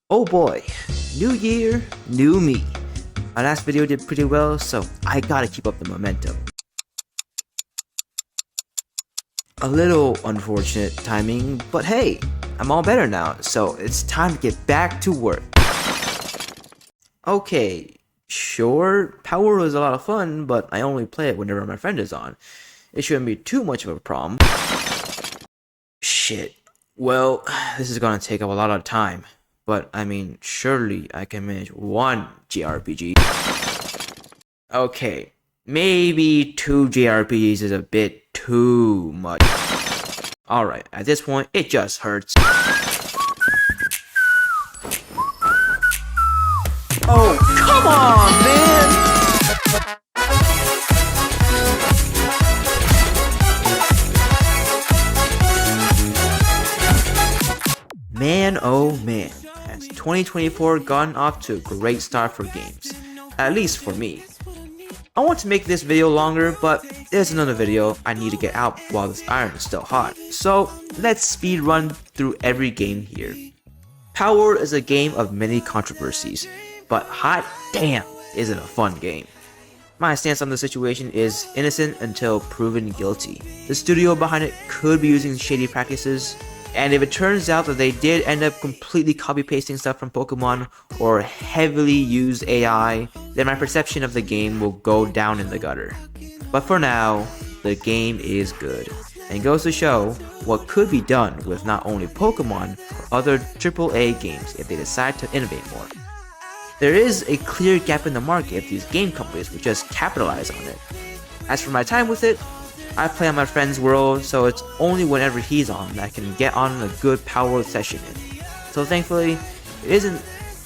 Oh boy, new year, new me. My last video did pretty well, so I gotta keep up the momentum. A little unfortunate timing, but hey, I'm all better now, so it's time to get back to work. Okay, sure, Palworld is a lot of fun, but I only play it whenever my friend is on. It shouldn't be too much of a problem. Shit. Well, this is gonna take up a lot of time. But, I mean, surely I can manage one JRPG. Okay, maybe 2 JRPGs is a bit too much. Alright, at this point, it just hurts. Oh, come on, man! Man, oh man. 2024 gotten off to a great start for games, at least for me. I want to make this video longer, but there's another video I need to get out while this iron is still hot, so let's speed run through every game here. Palworld is a game of many controversies, but hot damn is it a fun game. My stance on the situation is innocent until proven guilty. The studio behind it could be using shady practices, and if it turns out that they did end up completely copy-pasting stuff from Pokemon or heavily use AI, then my perception of the game will go down in the gutter. But for now, the game is good, and goes to show what could be done with not only Pokemon, but other AAA games if they decide to innovate more. There is a clear gap in the market if these game companies would just capitalize on it. As for my time with it, I play on my friend's world, so it's only whenever he's on that I can get on a good Palworld session in. So thankfully, it isn't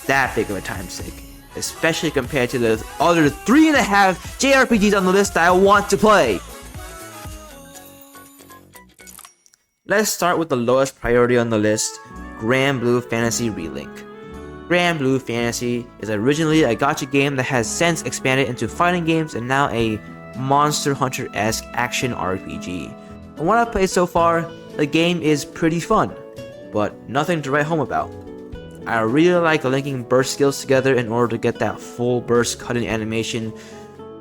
that big of a time sink, especially compared to the other 3.5 JRPGs on the list that I want to play. Let's start with the lowest priority on the list, Granblue Fantasy Relink. Granblue Fantasy is originally a gacha game that has since expanded into fighting games and now a Monster Hunter-esque action RPG. From what I've played so far, the game is pretty fun, but nothing to write home about. I really like linking burst skills together in order to get that full burst cutting animation,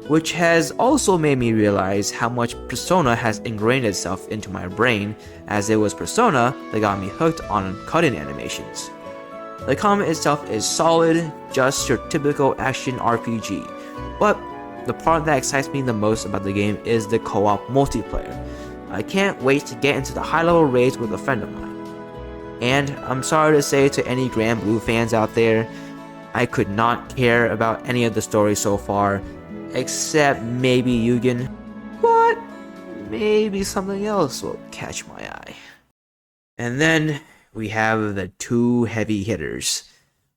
which has also made me realize how much Persona has ingrained itself into my brain, as it was Persona that got me hooked on cutting animations. The combat itself is solid, just your typical action RPG, but the part that excites me the most about the game is the co-op multiplayer. I can't wait to get into the high-level raids with a friend of mine. And I'm sorry to say to any Granblue fans out there, I could not care about any of the story so far, except maybe Yugen, but maybe something else will catch my eye. And then we have the 2 heavy hitters,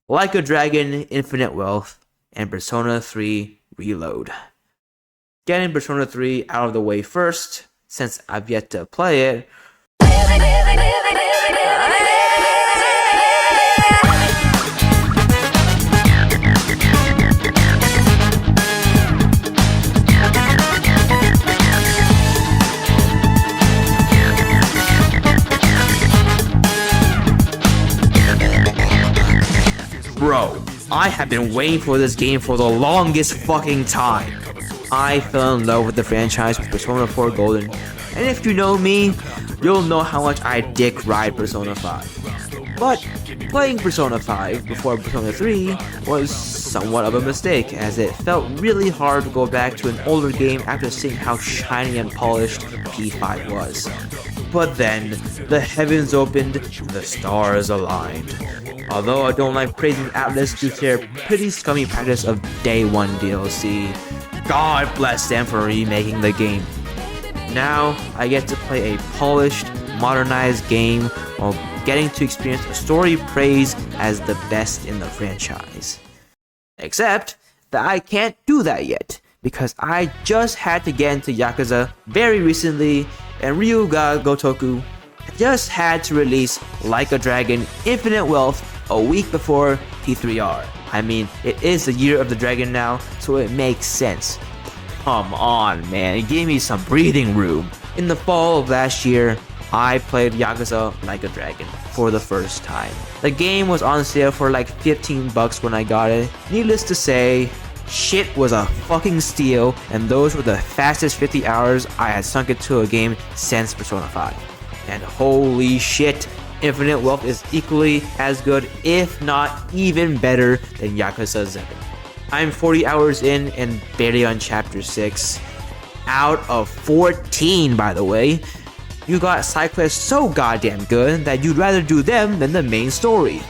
Like a Dragon Infinite Wealth and Persona 3 Reload. Getting Persona 3 out of the way first, since I've yet to play it. Bro, I have been waiting for this game for the longest fucking time. I fell in love with the franchise with Persona 4 Golden, and if you know me, you'll know how much I dick ride Persona 5. But playing Persona 5 before Persona 3 was somewhat of a mistake, as it felt really hard to go back to an older game after seeing how shiny and polished P5 was. But then, the heavens opened, the stars aligned. Although I don't like praising Atlas due to their pretty scummy practice of Day 1 DLC, God bless them for remaking the game. Now, I get to play a polished, modernized game while getting to experience a story praised as the best in the franchise. Except that I can't do that yet, because I just had to get into Yakuza very recently, and Ryuga Gotoku just had to release Like a Dragon Infinite Wealth a week before P3R. I mean, it is the year of the dragon now, so it makes sense. Come on, man, give me some breathing room. In the fall of last year, I played Yakuza Like a Dragon. for the first time. The game was on sale for like 15 bucks when I got it. Needless to say, shit was a fucking steal, and those were the fastest 50 hours I had sunk into a game since Persona 5. And holy shit, Infinite Wealth is equally as good, if not even better than Yakuza 7. I'm 40 hours in and barely on chapter 6. Out of 14, by the way. You got side quests so goddamn good that you'd rather do them than the main story.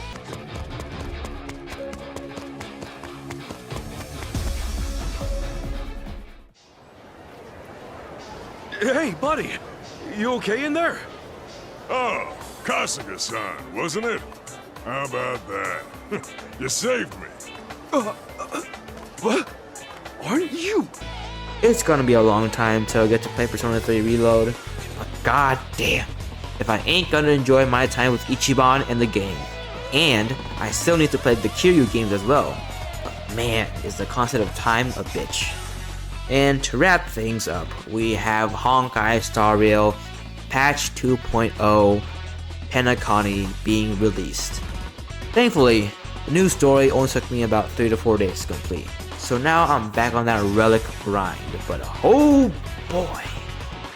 Hey, buddy, you okay in there? Oh, Kasuga-san, wasn't it? How about that? You saved me. What? Aren't you? It's gonna be a long time till I get to play Persona 3 Reload. But god damn, if I ain't gonna enjoy my time with Ichiban in the game. And I still need to play the Kiryu games as well. But man, is the concept of time a bitch. And to wrap things up, we have Honkai Star Rail Patch 2.0 Penacony being released. Thankfully, the new story only took me about 3 to 4 days to complete. So now I'm back on that Relic grind, but oh boy,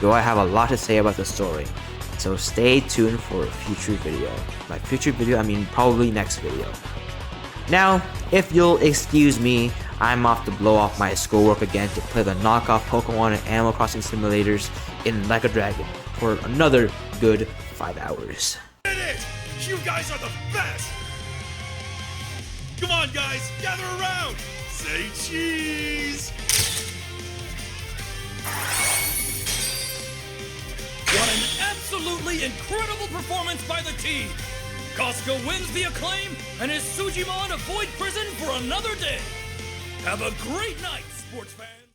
do I have a lot to say about the story. So stay tuned for a future video. By future video, I mean probably next video. Now, if you'll excuse me, I'm off to blow off my schoolwork again to play the knockoff Pokemon and Animal Crossing simulators in Like a Dragon for another good 5 hours. Did it! You guys are the best! Come on, guys, gather around! Say cheese! What an absolutely incredible performance by the team! Costco wins the acclaim, and is Sujimon avoid prison for another day! Have a great night, sports fans!